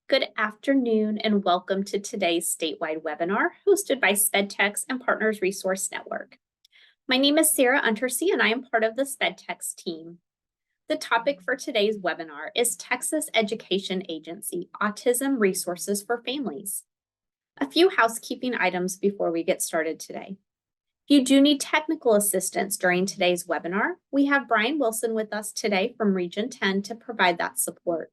Good afternoon and welcome to today's statewide webinar hosted by SpedTex and Partners Resource Network. My name is Sarah Untersea and I am part of the SpedTex team. The topic for today's webinar is Texas Education Agency Autism Resources for Families. A few housekeeping items before we get started today. If you do need technical assistance during today's webinar, we have Brian Wilson with us today from Region 10 to provide that support.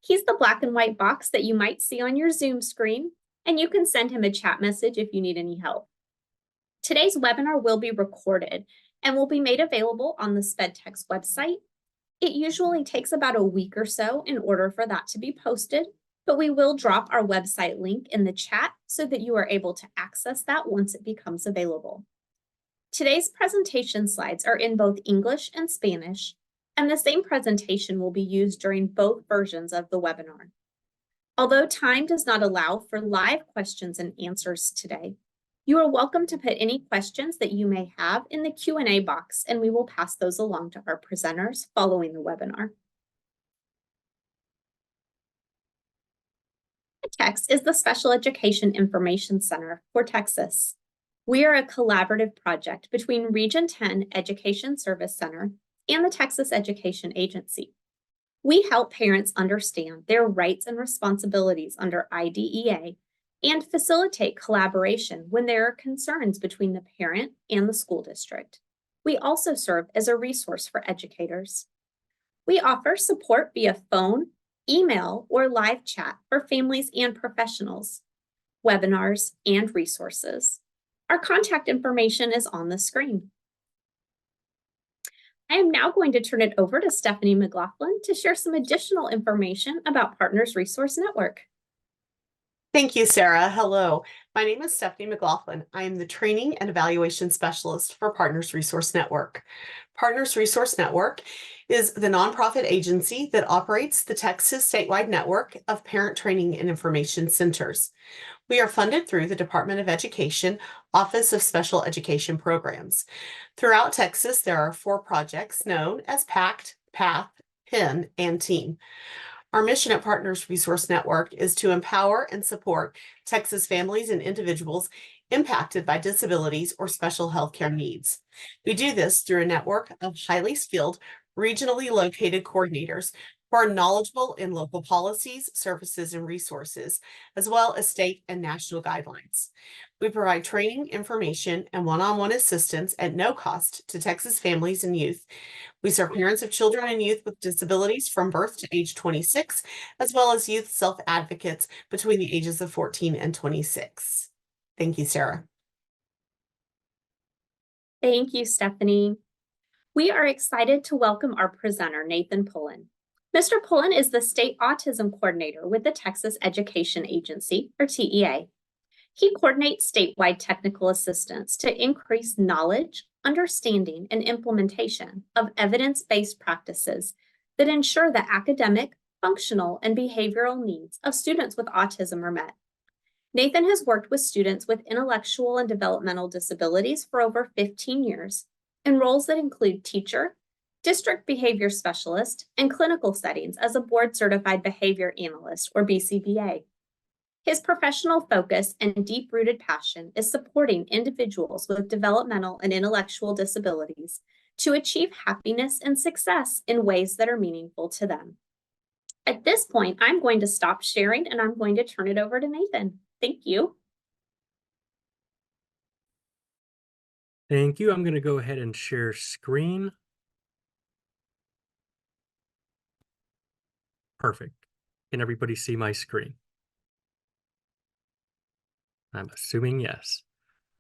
He's the black and white box that you might see on your Zoom screen, and you can send him a chat message if you need any help. Today's webinar will be recorded and will be made available on the SpedTex website. It usually takes about a week or so in order for that to be posted, but we will drop our website link in the chat so that you are able to access that once it becomes available. Today's presentation slides are in both English and Spanish, and the same presentation will be used during both versions of the webinar. Although time does not allow for live questions and answers today, you are welcome to put any questions that you may have in the Q&A box, and we will pass those along to our presenters following the webinar. SpedTex is the Special Education Information Center for Texas. We are a collaborative project between Region 10 Education Service Center and the Texas Education Agency. We help parents understand their rights and responsibilities under IDEA and facilitate collaboration when there are concerns between the parent and the school district. We also serve as a resource for educators. We offer support via phone, email, or live chat for families and professionals, webinars, and resources. Our contact information is on the screen. I am now going to turn it over to Stephanie McLaughlin to share some additional information about Partners Resource Network. Thank you, Sarah. Hello, my name is Stephanie McLaughlin. I am the Training and Evaluation Specialist for Partners Resource Network. Partners Resource Network is the nonprofit agency that operates the Texas statewide network of parent training and information centers. We are funded through the Department of Education, Office of Special Education Programs. Throughout Texas, there are 4 projects known as PACT, PATH, PIN, and TEAM. Our mission at Partners Resource Network is to empower and support Texas families and individuals impacted by disabilities or special healthcare needs. We do this through a network of highly skilled, regionally located coordinators who are knowledgeable in local policies, services, and resources, as well as state and national guidelines. We provide training, information, and one-on-one assistance at no cost to Texas families and youth. We serve parents of children and youth with disabilities from birth to age 26, as well as youth self-advocates between the ages of 14 and 26. Thank you, Sarah. Thank you, Stephanie. We are excited to welcome our presenter, Nathan Pullen. Mr. Pullen is the State Autism Coordinator with the Texas Education Agency, or TEA. He coordinates statewide technical assistance to increase knowledge, understanding, and implementation of evidence-based practices that ensure the academic, functional, and behavioral needs of students with autism are met. Nathan has worked with students with intellectual and developmental disabilities for over 15 years in roles that include teacher, district behavior specialist, and clinical settings as a board-certified behavior analyst, or BCBA. His professional focus and deep-rooted passion is supporting individuals with developmental and intellectual disabilities to achieve happiness and success in ways that are meaningful to them. At this point, I'm going to stop sharing and I'm going to turn it over to Nathan. Thank you. Thank you. I'm going to go ahead and share screen. Perfect. Can everybody see my screen? I'm assuming yes.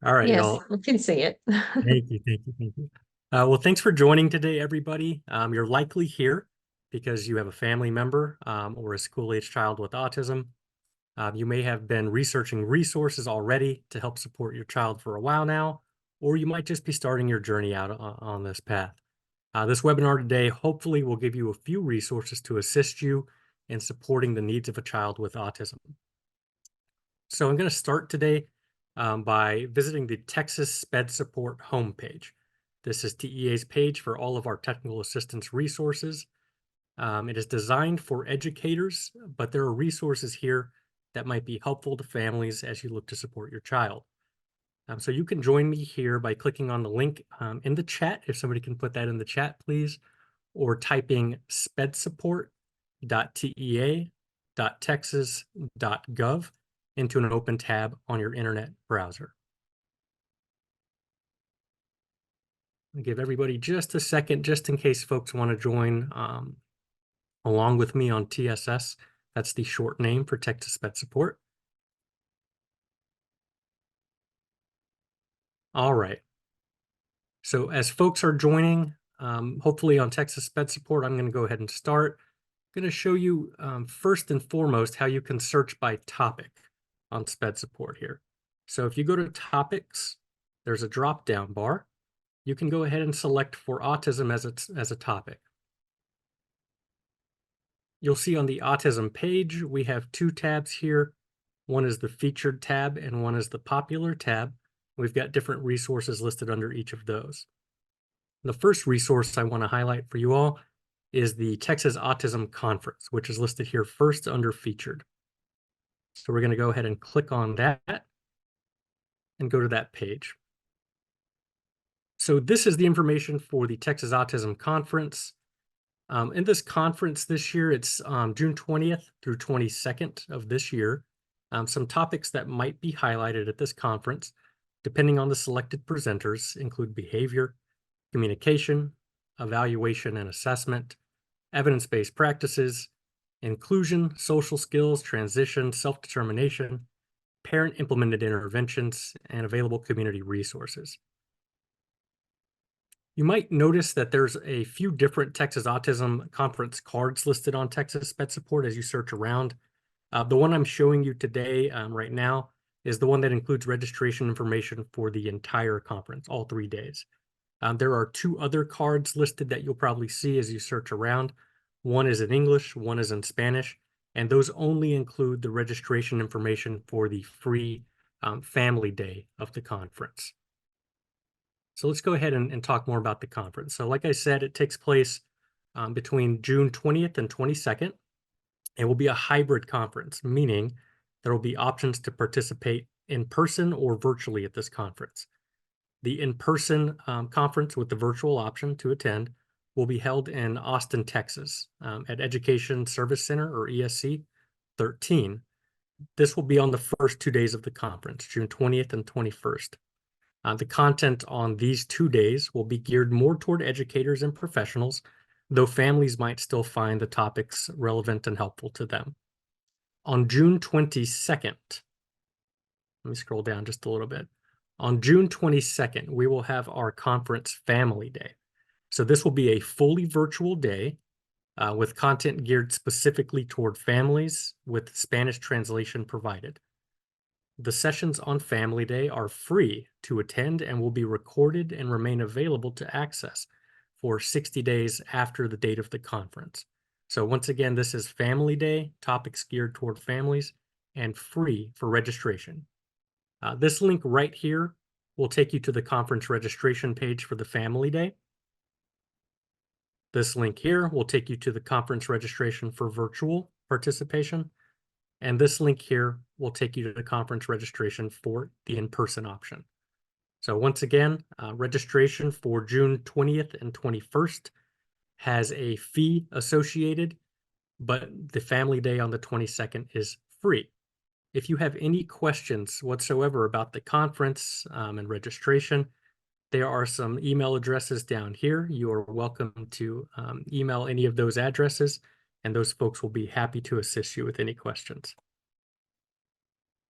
All right, yes, y'all. we can see it. Thank you, thank you, thank you. Well, thanks for joining today, everybody. You're likely here because you have a family member or a school-age child with autism. You may have been researching resources already to help support your child for a while now, or you might just be starting your journey out on this path. This webinar today hopefully will give you a few resources to assist you in supporting the needs of a child with autism. So I'm going to start today by visiting the Texas Sped Support homepage. This is TEA's page for all of our technical assistance resources. It is designed for educators, but there are resources here that might be helpful to families as you look to support your child. So you can join me here by clicking on the link in the chat, if somebody can put that in the chat, please, or typing spedsupport.tea.texas.gov into an open tab on your internet browser. I'll give everybody just a second, just in case folks want to join along with me on TSS. That's the short name for Texas Sped Support. All right. So as folks are joining, hopefully on Texas Sped Support, I'm going to go ahead and start. I'm going to show you first and foremost how you can search by topic on Sped Support here. So if you go to topics, there's a drop-down bar. You can go ahead and select for autism as a topic. You'll see on the autism page, we have two tabs here. One is the featured tab and one is the popular tab. We've got different resources listed under each of those. The first resource I want to highlight for you all is the Texas Autism Conference, which is listed here first under featured. So we're going to go ahead and click on that and go to that page. So this is the information for the Texas Autism Conference. In this conference this year, it's June 20th through 22nd of this year. Some topics that might be highlighted at this conference, depending on the selected presenters, include behavior, communication, evaluation and assessment, evidence-based practices, inclusion, social skills, transition, self-determination, parent-implemented interventions, and available community resources. You might notice that there's a few different Texas Autism Conference cards listed on Texas Sped Support as you search around. The one I'm showing you today right now is the one that includes registration information for the entire conference, all 3 days. There are two other cards listed that you'll probably see as you search around. One is in English, one is in Spanish, and those only include the registration information for the free family day of the conference. So let's go ahead and talk more about the conference. So like I said, it takes place between June 20th and 22nd. It will be a hybrid conference, meaning there will be options to participate in person or virtually at this conference. The in-person conference with the virtual option to attend will be held in Austin, Texas, at Education Service Center, or ESC 13. This will be on the first 2 days of the conference, June 20th and 21st. The content on these 2 days will be geared more toward educators and professionals, though families might still find the topics relevant and helpful to them. On June 22nd, let me scroll down just a little bit. On June 22nd, we will have our conference family day. So this will be a fully virtual day with content geared specifically toward families with Spanish translation provided. The sessions on Family Day are free to attend and will be recorded and remain available to access for 60 days after the date of the conference. So once again, this is Family Day, topics geared toward families, and free for registration. This link right here will take you to the conference registration page for the Family Day. This link here will take you to the conference registration for virtual participation. And this link here will take you to the conference registration for the in-person option. So once again, registration for June 20th and 21st has a fee associated, but the Family Day on the 22nd is free. If you have any questions whatsoever about the conference and registration, there are some email addresses down here. You are welcome to email any of those addresses, and those folks will be happy to assist you with any questions.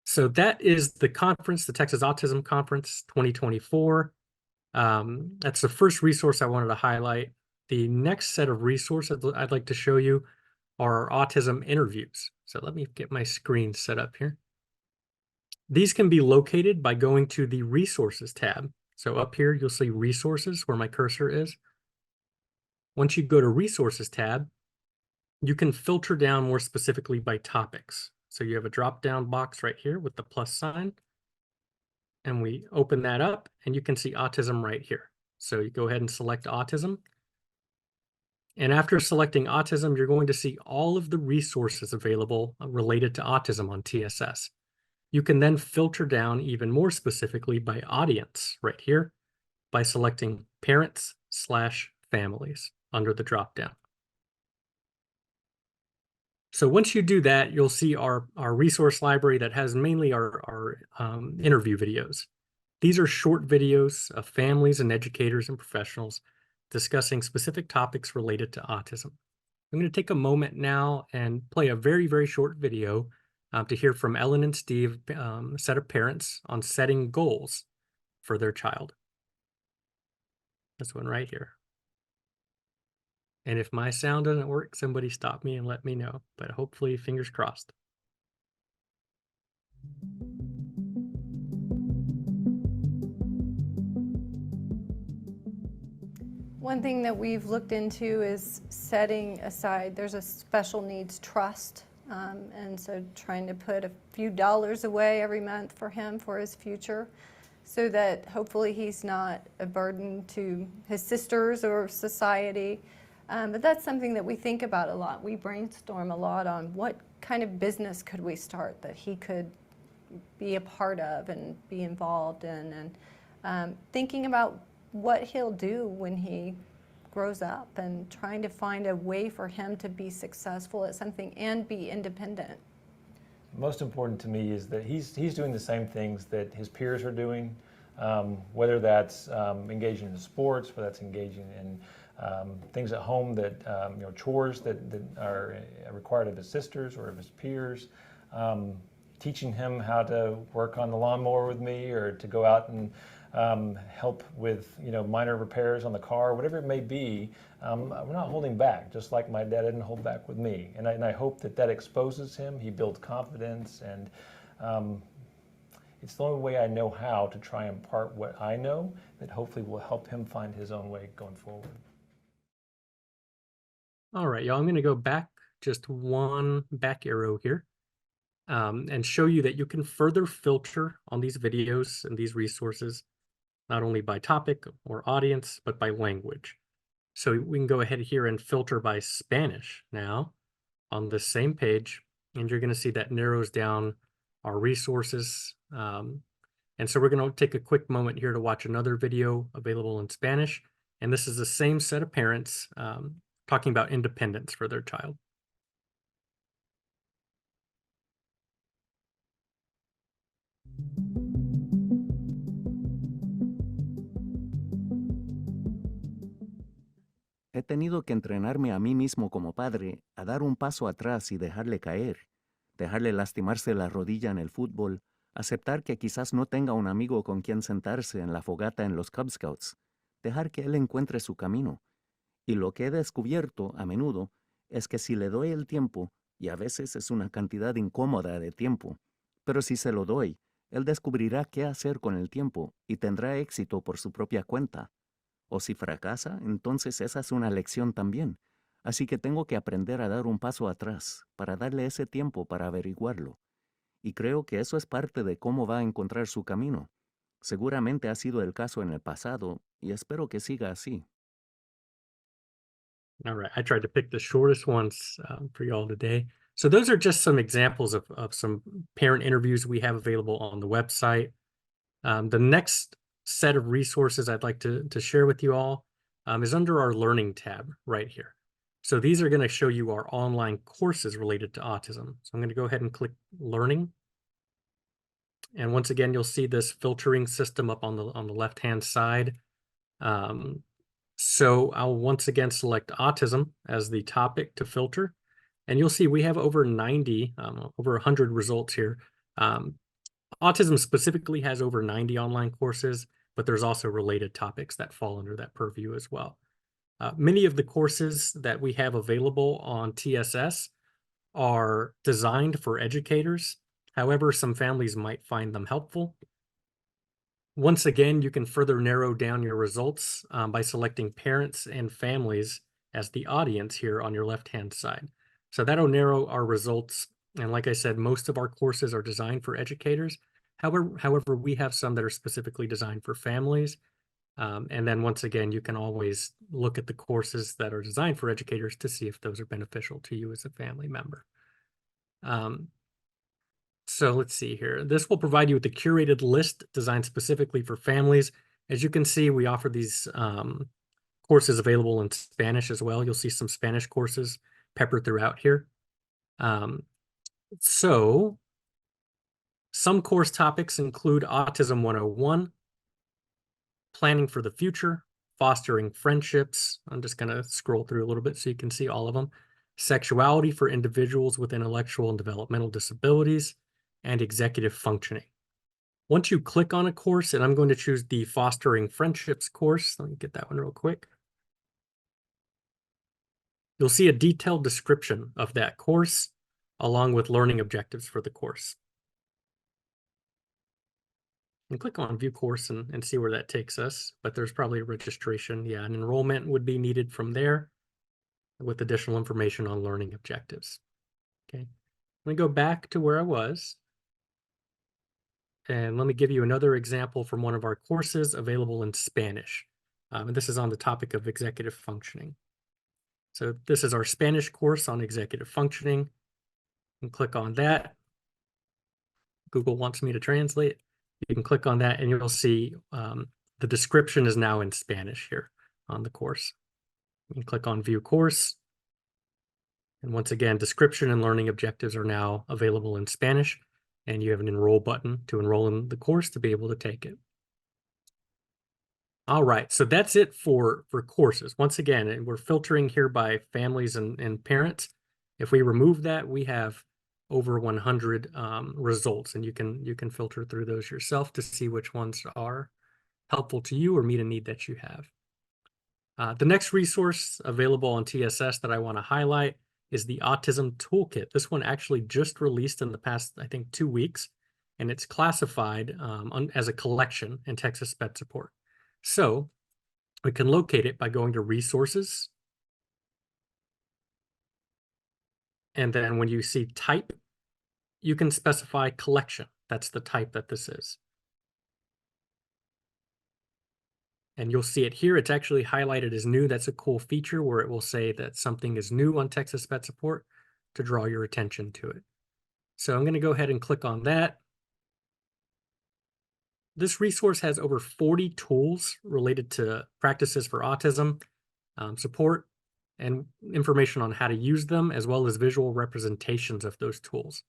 So that is the conference, the Texas Autism Conference 2024. That's the first resource I wanted to highlight. The next set of resources I'd like to show you are our autism interviews. So let me get my screen set up here. These can be located by going to the Resources tab. So up here, you'll see Resources, where my cursor is. Once you go to Resources tab, you can filter down more specifically by topics. So you have a drop-down box right here with the plus sign. And we open that up, and you can see autism right here. So you go ahead and select autism. And after selecting autism, you're going to see all of the resources available related to autism on TSS. You can then filter down even more specifically by audience right here by selecting parents/families under the dropdown. So once you do that, you'll see our resource library that has mainly our interview videos. These are short videos of families and educators and professionals discussing specific topics related to autism. I'm going to take a moment now and play a very, very short video to hear from Ellen and Steve, a set of parents, on setting goals for their child. This one right here. And if my sound doesn't work, somebody stop me and let me know, but hopefully, fingers crossed. One thing that we've looked into is setting aside, there's a special needs trust, and so trying to put a few dollars away every month for him for his future, so that hopefully he's not a burden to his sisters or society. But that's something that we think about a lot. We brainstorm a lot on what kind of business could we start that he could be a part of and be involved in, and thinking about what he'll do when he grows up and trying to find a way for him to be successful at something and be independent. Most important to me is that he's doing the same things that his peers are doing, whether that's engaging in sports, whether that's engaging in things at home that, chores that are required of his sisters or of his peers, teaching him how to work on the lawnmower with me, or to go out and help with minor repairs on the car, whatever it may be. We're not holding back, just like my dad didn't hold back with me. And I hope that exposes him. He builds confidence, and it's the only way I know how to try and impart what I know that hopefully will help him find his own way going forward. All right, y'all, I'm going to go back just one back arrow here and show you that you can further filter on these videos and these resources, not only by topic or audience, but by language. So we can go ahead here and filter by Spanish now on the same page, and you're going to see that narrows down our resources. And so we're going to take a quick moment here to watch another video available in Spanish. And this is the same set of parents talking about independence for their child. He tenido que entrenarme a mí mismo como padre a dar un paso atrás y dejarle caer, dejarle lastimarse la rodilla en el fútbol, aceptar que quizás no tenga un amigo con quien sentarse en la fogata en los Cub Scouts, dejar que él encuentre su camino. Y lo que he descubierto a menudo es que si le doy el tiempo, y a veces es una cantidad incómoda de tiempo, pero si se lo doy, él descubrirá qué hacer con el tiempo y tendrá éxito por su propia cuenta. O si fracasa, entonces esa es una lección también. Así que tengo que aprender a dar un paso atrás para darle ese tiempo para averiguarlo. Y creo que eso es parte de cómo va a encontrar su camino. Seguramente ha sido el caso en el pasado y espero que siga así. All right, I tried to pick the shortest ones for y'all today. So those are just some examples of some parent interviews we have available on the website. The next set of resources I'd like to share with you all is under our Learning tab right here. So these are going to show you our online courses related to autism. So I'm going to go ahead and click Learning. And once again, you'll see this filtering system up on the left-hand side. So I'll once again select autism as the topic to filter. And you'll see we have over 90, over 100 results here. Autism specifically has over 90 online courses, but there's also related topics that fall under that purview as well. Many of the courses that we have available on TSS are designed for educators. However, some families might find them helpful. Once again, you can further narrow down your results by selecting parents and families as the audience here on your left-hand side. So that'll narrow our results. And like I said, most of our courses are designed for educators. However, we have some that are specifically designed for families. And then once again, you can always look at the courses that are designed for educators to see if those are beneficial to you as a family member. So let's see here. This will provide you with a curated list designed specifically for families. As you can see, we offer these courses available in Spanish as well. You'll see some Spanish courses peppered throughout here. So some course topics include Autism 101, Planning for the Future, Fostering Friendships. I'm just going to scroll through a little bit so you can see all of them. Sexuality for Individuals with Intellectual and Developmental Disabilities, and Executive Functioning. Once you click on a course, and I'm going to choose the Fostering Friendships course. Let me get that one real quick. You'll see a detailed description of that course along with learning objectives for the course. And click on View Course and see where that takes us, but there's probably a registration. Yeah, an enrollment would be needed from there with additional information on learning objectives. Okay, let me go back to where I was. And let me give you another example from one of our courses available in Spanish. And this is on the topic of executive functioning. So this is our Spanish course on executive functioning. And click on that. Google wants me to translate. You can click on that and you'll see the description is now in Spanish here on the course. You can click on View Course. And once again, description and learning objectives are now available in Spanish. And you have an enroll button to enroll in the course to be able to take it. All right, so that's it for courses. Once again, we're filtering here by families and parents. If we remove that, we have over 100 results, and you can filter through those yourself to see which ones are helpful to you or meet a need that you have. The next resource available on TSS that I want to highlight is the Autism Toolkit. This one actually just released in the past, I think, 2 weeks, and it's classified as a collection in Texas Sped Support. So we can locate it by going to Resources. And then when you see Type, you can specify Collection. That's the type that this is. And you'll see it here. It's actually highlighted as new. That's a cool feature where it will say that something is new on Texas Sped Support to draw your attention to it. So I'm going to go ahead and click on that. This resource has over 40 tools related to practices for autism support and information on how to use them, as well as visual representations of those tools.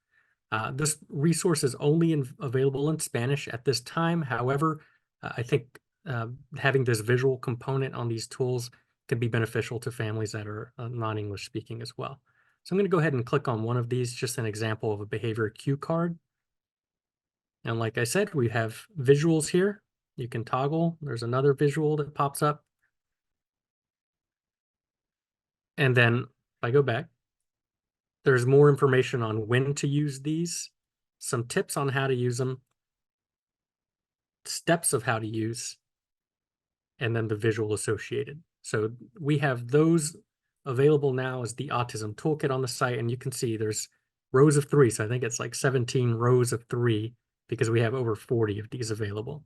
This resource is only available in Spanish at this time. However, I think having this visual component on these tools can be beneficial to families that are non-English speaking as well. So I'm going to go ahead and click on one of these, just an example of a behavior cue card. And like I said, we have visuals here. You can toggle. There's another visual that pops up. And then if I go back, there's more information on when to use these, some tips on how to use them, steps of how to use, and then the visual associated. So we have those available now as the Autism Toolkit on the site, and you can see there's rows of 3. So I think it's like 17 rows of 3 because we have over 40 of these available.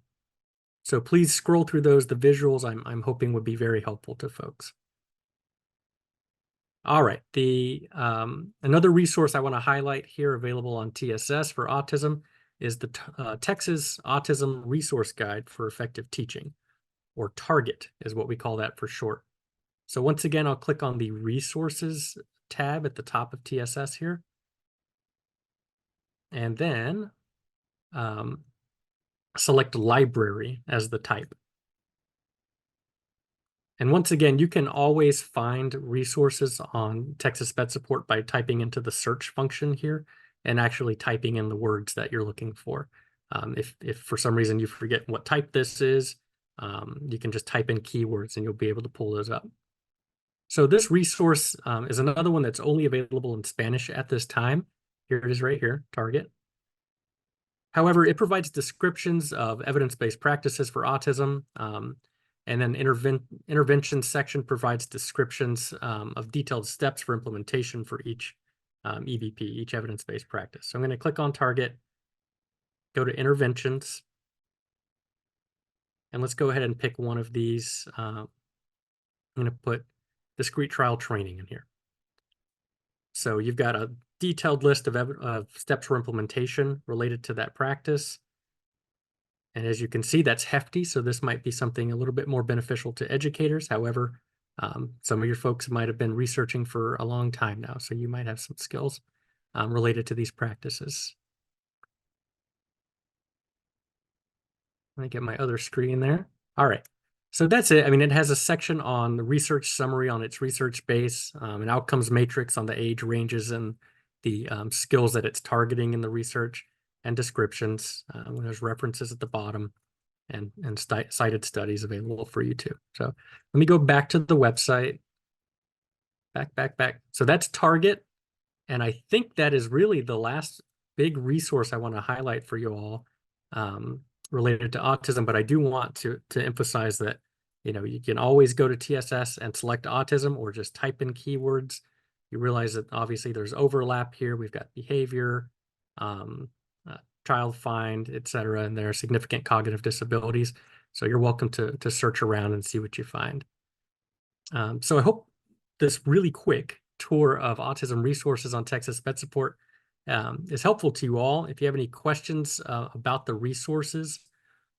So please scroll through those. The visuals I'm hoping would be very helpful to folks. All right, another resource I want to highlight here available on TSS for autism is the Texas Autism Resource Guide for Effective Teaching, or Target is what we call that for short. So once again, I'll click on the Resources tab at the top of TSS here. And then select Library as the type. And once again, you can always find resources on Texas Sped Support by typing into the search function here and actually typing in the words that you're looking for. If for some reason you forget what type this is, you can just type in keywords and you'll be able to pull those up. So this resource is another one that's only available in Spanish at this time. Here it is right here, Target. However, it provides descriptions of evidence-based practices for autism, and then intervention section provides descriptions of detailed steps for implementation for each EBP, each evidence-based practice. So I'm going to click on Target, go to Interventions, And let's go ahead and pick one of these. I'm going to put discrete trial training in here. So you've got a detailed list of steps for implementation related to that practice. And as you can see, that's hefty. So this might be something a little bit more beneficial to educators. However, some of your folks might have been researching for a long time now. So you might have some skills related to these practices. Let me get my other screen there. All right. So that's it. I mean, it has a section on the research summary on its research base, an outcomes matrix on the age ranges and the skills that it's targeting in the research, and descriptions. There's references at the bottom and cited studies available for you too. So let me go back to the website. Back. So that's Target. And I think that is really the last big resource I want to highlight for you all related to autism. But I do want to emphasize that, you can always go to TSS and select autism or just type in keywords. You realize that obviously there's overlap here. We've got behavior, child find, etc. And there are significant cognitive disabilities. So you're welcome to search around and see what you find. So I hope this really quick tour of autism resources on Texas Sped Support is helpful to you all. If you have any questions about the resources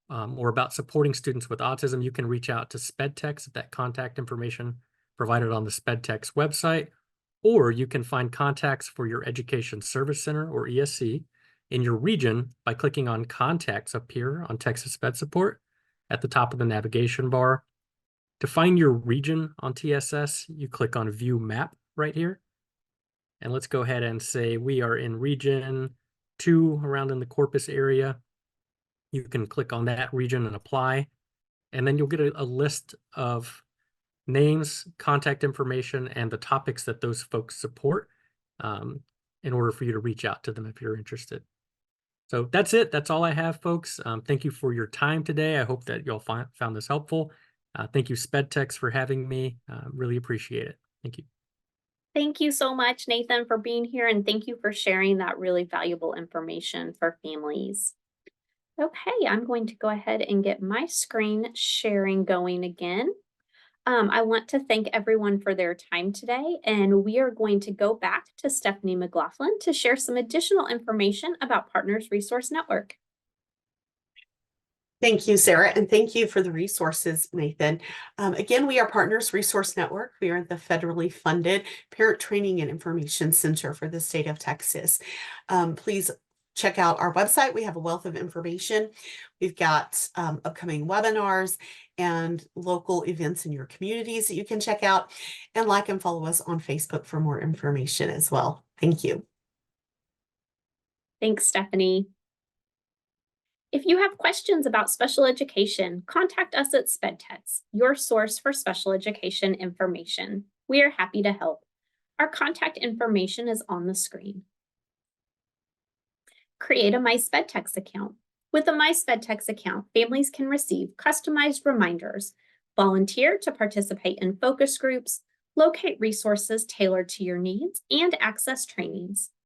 or about supporting students with autism, you can reach out to SpedTex at that contact information provided on the SpedTex website, or you can find contacts for your Education Service Center or ESC in your region by clicking on Contacts up here on Texas Sped Support at the top of the navigation bar. To find your region on TSS, you click on View Map right here. And let's go ahead and say we are in region 2 around in the Corpus area. You can click on that region and apply. And then you'll get a list of names, contact information, and the topics that those folks support in order for you to reach out to them if you're interested. So that's it. That's all I have, folks. Thank you for your time today. I hope that you all found this helpful. Thank you, SpedTex, for having me. Really appreciate it. Thank you. Thank you so much, Nathan, for being here, and thank you for sharing that really valuable information for families. Okay, I'm going to go ahead and get my screen sharing going again. I want to thank everyone for their time today, and we are going to go back to Stephanie McLaughlin to share some additional information about Partners Resource Network. Thank you, Sarah, and thank you for the resources, Nathan. Again, we are Partners Resource Network. We are the federally funded Parent Training and Information Center for the state of Texas. Please check out our website. We have a wealth of information. We've got upcoming webinars and local events in your communities that you can check out, and like and follow us on Facebook for more information as well. Thank you. Thanks, Stephanie. If you have questions about special education, contact us at SpedTex, your source for special education information. We are happy to help. Our contact information is on the screen. Create a MySpedTex account. With a MySpedTex account, families can receive customized reminders, volunteer to participate in focus groups, locate resources tailored to your needs, and access trainings.